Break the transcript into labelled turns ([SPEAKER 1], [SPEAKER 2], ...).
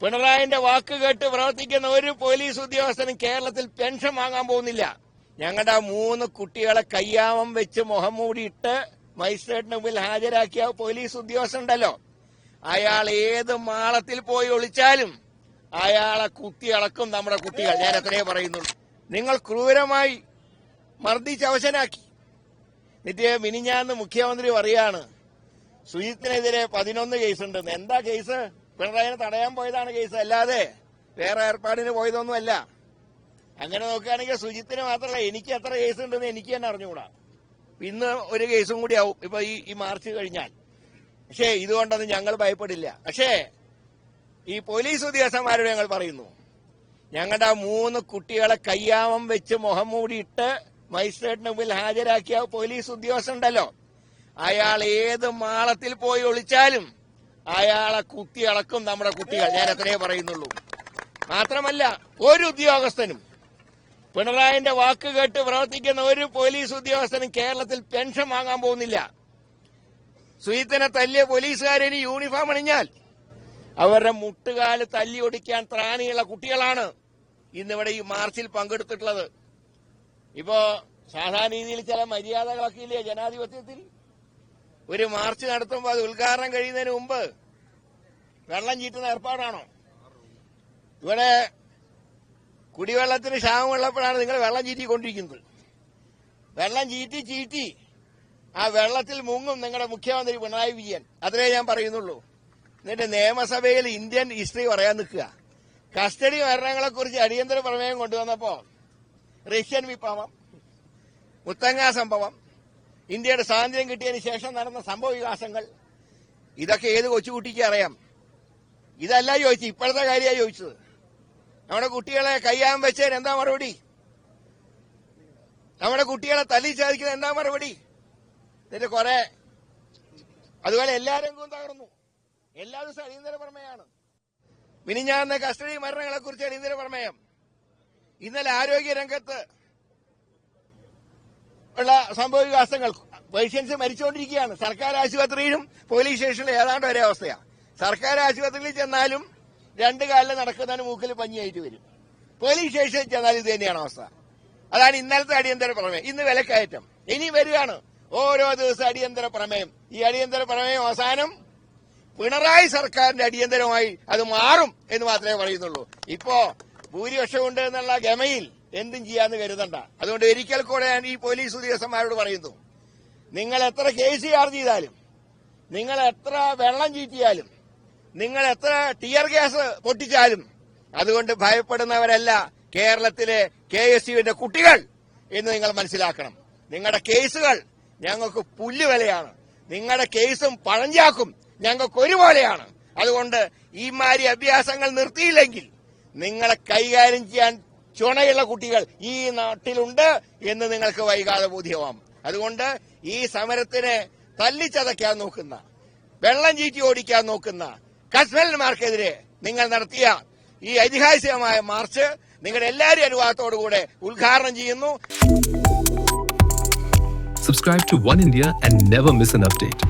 [SPEAKER 1] പിണറായിന്റെ വാക്ക് കേട്ട് പ്രവർത്തിക്കുന്ന ഒരു പോലീസ് ഉദ്യോഗസ്ഥനും കേരളത്തിൽ പെൻഷൻ വാങ്ങാൻ പോകുന്നില്ല. ഞങ്ങളുടെ 3 കുട്ടികളെ കയ്യാമം വെച്ച് മുഖം മൂടിയിട്ട് മജിസ്ട്രേറ്റിന് മുമ്പിൽ ഹാജരാക്കിയ പോലീസ് ഉദ്യോഗസ്ഥനുണ്ടല്ലോ, അയാൾ ഏത് മാളത്തിൽ പോയി ഒളിച്ചാലും അയാളെ കുത്തിയളക്കും നമ്മുടെ കുട്ടികൾ. ഞാൻ എത്രയേ പറയുന്നുള്ളൂ. നിങ്ങൾ ക്രൂരമായി മർദ്ദിച്ച് അവശനാക്കി. എന്നിട്ട് മിനിഞ്ഞാന്ന് മുഖ്യമന്ത്രി പറയാണ് സുജിത്തിനെതിരെ 11 കേസുണ്ടെന്ന്. എന്താ കേസ്? പിണറായിനെ തടയാൻ പോയതാണ് കേസ്, അല്ലാതെ വേറെ ഏർപ്പാടിന് പോയതൊന്നുമല്ല. അങ്ങനെ നോക്കുകയാണെങ്കിൽ സുജിത്തിന് മാത്രമല്ല, എനിക്ക് എത്ര കേസ് ഉണ്ടെന്ന് എനിക്ക് തന്നെ അറിഞ്ഞുകൂടാ. ഇന്ന് ഒരു കേസും കൂടി ആവും ഇപ്പൊ ഈ മാർച്ച് കഴിഞ്ഞാൽ. പക്ഷേ ഇതുകൊണ്ടൊന്നും ഞങ്ങൾ ഭയപ്പെടില്ല. പക്ഷേ ഈ പോലീസ് ഉദ്യോഗസ്ഥന്മാരോട് ഞങ്ങൾ പറയുന്നു, ഞങ്ങളുടെ 3 കുട്ടികളെ കയ്യാമം വെച്ച് മുഖം മൂടിയിട്ട് മജിസ്ട്രേറ്റിന് മുമ്പിൽ ഹാജരാക്കിയ പോലീസ് ഉദ്യോഗസ്ഥനുണ്ടല്ലോ, അയാൾ ഏത് മാളത്തിൽ പോയി ഒളിച്ചാലും അയാളെ കുത്തിയളക്കും നമ്മുടെ കുട്ടികൾ. ഞാൻ എത്രയേ പറയുന്നുള്ളൂ. മാത്രമല്ല, ഒരു ഉദ്യോഗസ്ഥനും പിണറായിന്റെ വാക്ക് കേട്ട് പ്രവർത്തിക്കുന്ന ഒരു പോലീസ് ഉദ്യോഗസ്ഥനും കേരളത്തിൽ പെൻഷൻ വാങ്ങാൻ പോകുന്നില്ല. സുജിത്തിനെ തല്ലിയ പോലീസുകാരന് യൂണിഫോം അണിഞ്ഞാൽ അവരുടെ മുട്ടുകാല് തല്ലി ഒടിക്കാൻ ത്രാണിയുള്ള കുട്ടികളാണ് ഇന്നിവിടെ ഈ മാർച്ചിൽ പങ്കെടുത്തിട്ടുള്ളത്. ഇപ്പോ സാധാരണ രീതിയിൽ ചില മര്യാദകളൊക്കെ ഇല്ലേ ജനാധിപത്യത്തിൽ? ഒരു മാർച്ച് നടത്തുമ്പോൾ അത് ഉദ്ഘാടനം കഴിയുന്നതിന് മുമ്പ് വെള്ളം ചീറ്റുന്ന ഏർപ്പാടാണോ? ഇവിടെ കുടിവെള്ളത്തിന് ക്ഷാമമുള്ളപ്പോഴാണ് നിങ്ങൾ വെള്ളം ചീറ്റിക്കൊണ്ടിരിക്കുന്നത്. വെള്ളം ചീറ്റി ആ വെള്ളത്തിൽ മുങ്ങും നിങ്ങളുടെ മുഖ്യമന്ത്രി പിണറായി വിജയൻ. അതിലേ ഞാൻ പറയുന്നുള്ളൂ. എന്നിട്ട് നിയമസഭയിൽ ഇന്ത്യൻ ഹിസ്റ്ററി പറയാൻ നിൽക്കുക. കസ്റ്റഡി മരണങ്ങളെക്കുറിച്ച് അടിയന്തര പ്രമേയം കൊണ്ടുവന്നപ്പോ റഷ്യൻ വിപ്ലവം, മുത്തങ്ങ സംഭവം, ഇന്ത്യയുടെ സ്വാതന്ത്ര്യം കിട്ടിയതിന് ശേഷം നടന്ന സംഭവ വികാസങ്ങൾ, ഇതൊക്കെ ഏത് കൊച്ചുകുട്ടിക്ക് അറിയാം? ഇതല്ല ചോദിച്ചു, ഇപ്പോഴത്തെ കാര്യമാണ് ചോദിച്ചത്. നമ്മുടെ കുട്ടികളെ കയ്യാൻ വെച്ചതിന് എന്താ മറുപടി? നമ്മുടെ കുട്ടികളെ തല്ലി ചാദിക്കുന്നത് എന്താ മറുപടി? എന്നിട്ട് കുറെ അതുപോലെ എല്ലാ രംഗവും തകർന്നു. എല്ലാ ദിവസവും അടിയന്തര പ്രമേയമാണ്. മിനിഞ്ഞാന്ന് കസ്റ്റഡി മരണങ്ങളെക്കുറിച്ച് അടിയന്തര പ്രമേയം. ഇന്നലെ ആരോഗ്യ രംഗത്ത് ഉള്ള സംഭവ വികാസങ്ങൾ, പേഷ്യൻസ് മരിച്ചുകൊണ്ടിരിക്കുകയാണ്. സർക്കാർ ആശുപത്രിയിലും പോലീസ് സ്റ്റേഷനിലും ഏതാണ്ട് ഒരേ അവസ്ഥയാണ്. സർക്കാർ ആശുപത്രിയിൽ ചെന്നാലും 2 കാലിൽ നടക്കുന്നതിന് മൂക്കിൽ പഞ്ഞിയായിട്ട് വരും. പോലീസ് സ്റ്റേഷനിൽ ചെന്നാലും ഇത് തന്നെയാണ് അവസ്ഥ. അതാണ് ഇന്നലത്തെ അടിയന്തര പ്രമേയം. ഇന്ന് വിലക്കയറ്റം ഇനി വരികയാണ്. ഓരോ ദിവസം അടിയന്തര പ്രമേയം. ഈ അടിയന്തര പ്രമേയം അവസാനം പിണറായി സർക്കാരിന്റെ അടിയന്തരമായി അത് മാറും എന്ന് മാത്രമേ പറയുന്നുള്ളൂ. ഇപ്പോ ഭൂരിപക്ഷം ഉണ്ട് എന്നുള്ള ഗമയിൽ എന്തും ചെയ്യാന്ന് കരുതണ്ട. അതുകൊണ്ട് ഒരിക്കൽ കൂടെ ഞാൻ ഈ പോലീസ് ഉദ്യോഗസ്ഥന്മാരോട് പറയുന്നു, നിങ്ങൾ എത്ര കേസ് ചാർജ് ചെയ്താലും, നിങ്ങൾ എത്ര വെള്ളം ചീറ്റിയാലും, നിങ്ങൾ എത്ര ടിയർ ഗ്യാസ് പൊട്ടിച്ചാലും അതുകൊണ്ട് ഭയപ്പെടുന്നവരല്ല കേരളത്തിലെ KSUവിന്റെ കുട്ടികൾ എന്ന് നിങ്ങൾ മനസ്സിലാക്കണം. നിങ്ങളുടെ കേസുകൾ ഞങ്ങൾക്ക് പുല്ലുവിലയാണ്. നിങ്ങളുടെ കേസും പഴഞ്ചാക്കും ഞങ്ങൾക്ക് ഒരുപോലെയാണ്. അതുകൊണ്ട് ഈ മാതിരി അഭ്യാസങ്ങൾ നിർത്തിയില്ലെങ്കിൽ നിങ്ങളെ കൈകാര്യം ചെയ്യാൻ ചുണയുള്ള കുട്ടികൾ ഈ നാട്ടിലുണ്ട് എന്ന് നിങ്ങൾക്ക് വൈകാതെ ബോധ്യമാവും. അതുകൊണ്ട് ഈ സമരത്തിനെ തല്ലിച്ചതയ്ക്കാൻ നോക്കുന്ന, വെള്ളം ചീറ്റി ഓടിക്കാൻ നോക്കുന്ന കശ്മലന്മാർക്കെതിരെ നിങ്ങൾ നടത്തിയ ഈ ഐതിഹാസികമായ മാർച്ച് നിങ്ങളുടെ എല്ലാവരും അനുവാദത്തോടുകൂടെ ഉദ്ഘാടനം ചെയ്യുന്നു.
[SPEAKER 2] Subscribe to One India and never miss an update.